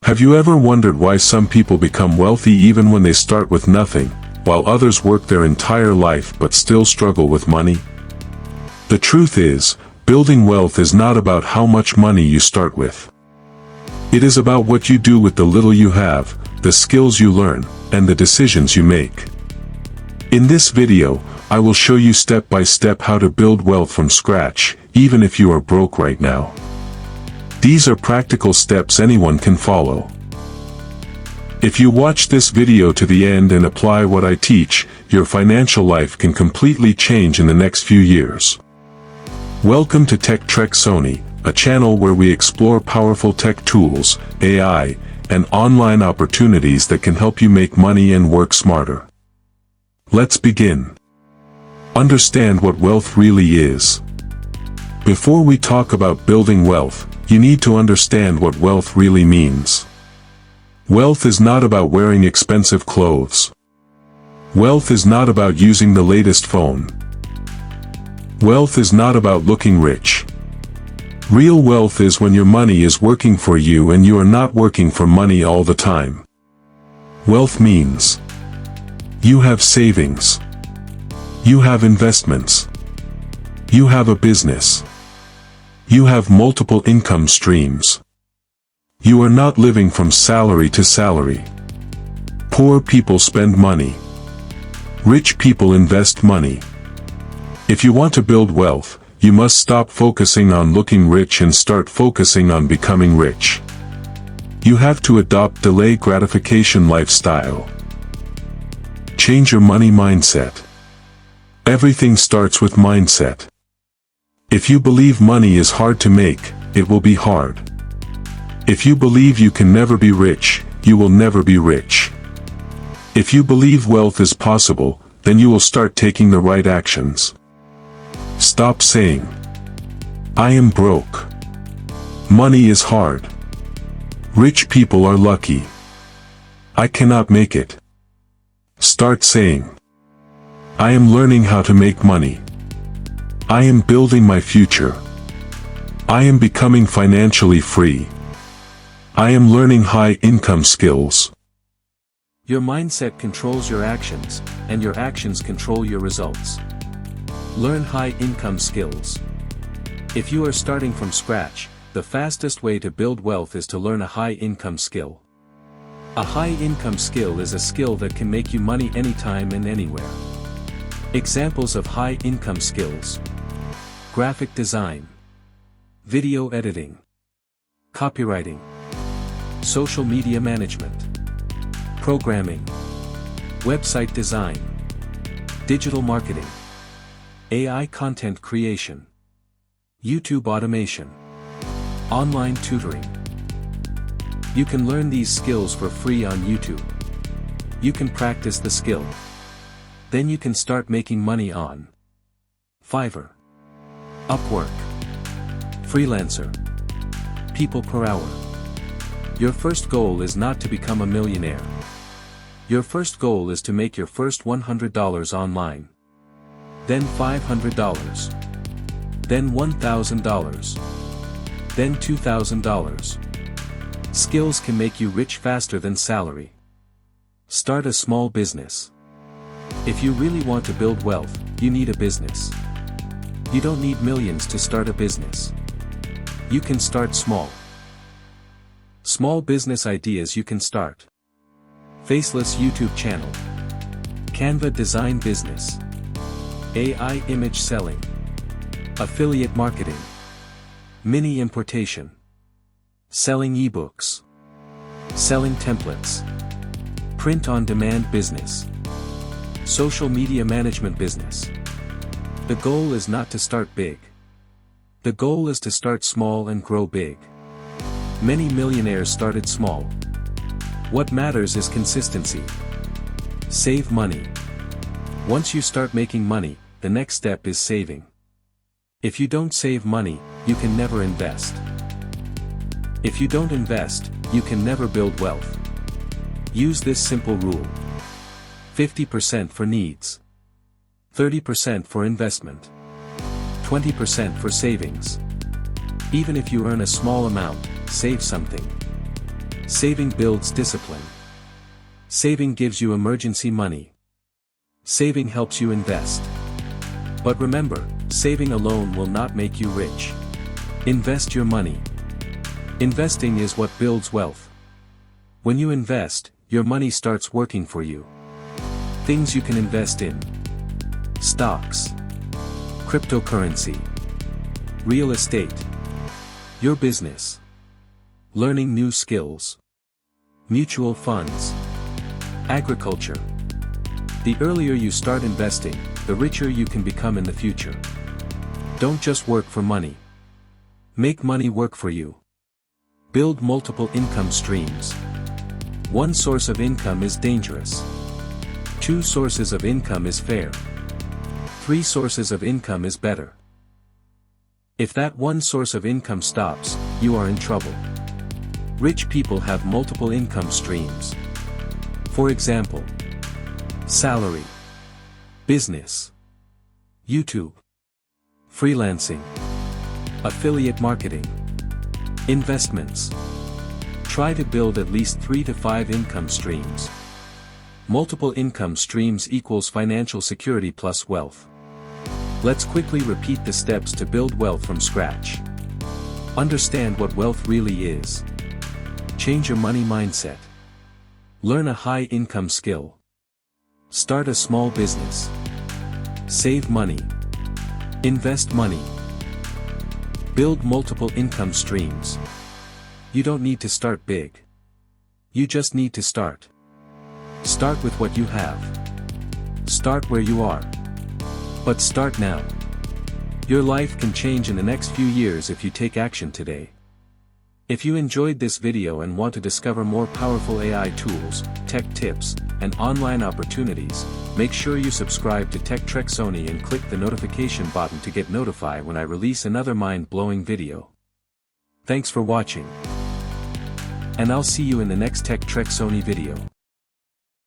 Have you ever wondered why some people become wealthy even when they start with nothing, while others work their entire life but still struggle with money? The truth is, building wealth is not about how much money you start with. It is about what you do with the little you have, the skills you learn, and the decisions you make. In this video, I will show you step by step how to build wealth from scratch, even if you are broke right now. These are practical steps anyone can follow. If you watch this video to the end and apply what I teach, your financial life can completely change in the next few years. Welcome to Tech Trek Sony, a channel where we explore powerful tech tools, AI, and online opportunities that can help you make money and work smarter. Let's begin. Understand what wealth really is. Before we talk about building wealth, you need to understand what wealth really means. Wealth is not about wearing expensive clothes. Wealth is not about using the latest phone. Wealth is not about looking rich. Real wealth is when your money is working for you and you are not working for money all the time. Wealth means you have savings. You have investments. You have a business. You have multiple income streams. You are not living from salary to salary. Poor people spend money. Rich people invest money. If you want to build wealth, you must stop focusing on looking rich and start focusing on becoming rich. You have to adopt delayed gratification lifestyle. Change your money mindset. Everything starts with mindset. If you believe money is hard to make, it will be hard. If you believe you can never be rich, you will never be rich. If you believe wealth is possible, then you will start taking the right actions. Stop saying, "I am broke. Money is hard. Rich people are lucky. I cannot make it." Start saying, "I am learning how to make money. I am building my future. I am becoming financially free. I am learning high-income skills." Your mindset controls your actions, and your actions control your results. Learn high-income skills. If you are starting from scratch, the fastest way to build wealth is to learn a high-income skill. A high-income skill is a skill that can make you money anytime and anywhere. Examples of high-income skills: graphic design, video editing, copywriting, social media management, programming, website design, digital marketing, AI content creation, YouTube automation, online tutoring. You can learn these skills for free on YouTube. You can practice the skill. Then you can start making money on Fiverr, Upwork, Freelancer, People per hour. Your first goal is not to become a millionaire. Your first goal is to make your first $100 online. Then $500. Then $1,000. Then $2,000. Skills can make you rich faster than salary. Start a small business. If you really want to build wealth, you need a business. You don't need millions to start a business. You can start small. Small business ideas you can start: Faceless YouTube channel, Canva design business, AI image selling, affiliate marketing, mini importation, selling ebooks, selling templates, print on demand business, social media management business. The goal is not to start big. The goal is to start small and grow big. Many millionaires started small. What matters is consistency. Save money. Once you start making money, the next step is saving. If you don't save money, you can never invest. If you don't invest, you can never build wealth. Use this simple rule: 50% for needs, 30% for investment, 20% for savings. Even if you earn a small amount, save something. Saving builds discipline. Saving gives you emergency money. Saving helps you invest. But remember, saving alone will not make you rich. Invest your money. Investing is what builds wealth. When you invest, your money starts working for you. Things you can invest in: stocks, cryptocurrency, real estate, your business, learning new skills, mutual funds, agriculture. The earlier you start investing, the richer you can become in the future. Don't just work for money. Make money work for you. Build multiple income streams. One source of income is dangerous. Two sources of income is fair. Three sources of income is better. If that one source of income stops, you are in trouble. Rich people have multiple income streams. For example, salary, business, YouTube, freelancing, affiliate marketing, investments. Try to build at least 3 to 5 income streams. Multiple income streams equals financial security plus wealth. Let's quickly repeat the steps to build wealth from scratch. Understand what wealth really is. Change your money mindset. Learn a high-income skill. Start a small business. Save money. Invest money. Build multiple income streams. You don't need to start big. You just need to start. Start with what you have. Start where you are. But start now. Your life can change in the next few years if you take action today. If you enjoyed this video and want to discover more powerful AI tools, tech tips, and online opportunities, make sure you subscribe to Tech Trek Sony and click the notification button to get notified when I release another mind-blowing video. Thanks for watching. And I'll see you in the next Tech Trek Sony video.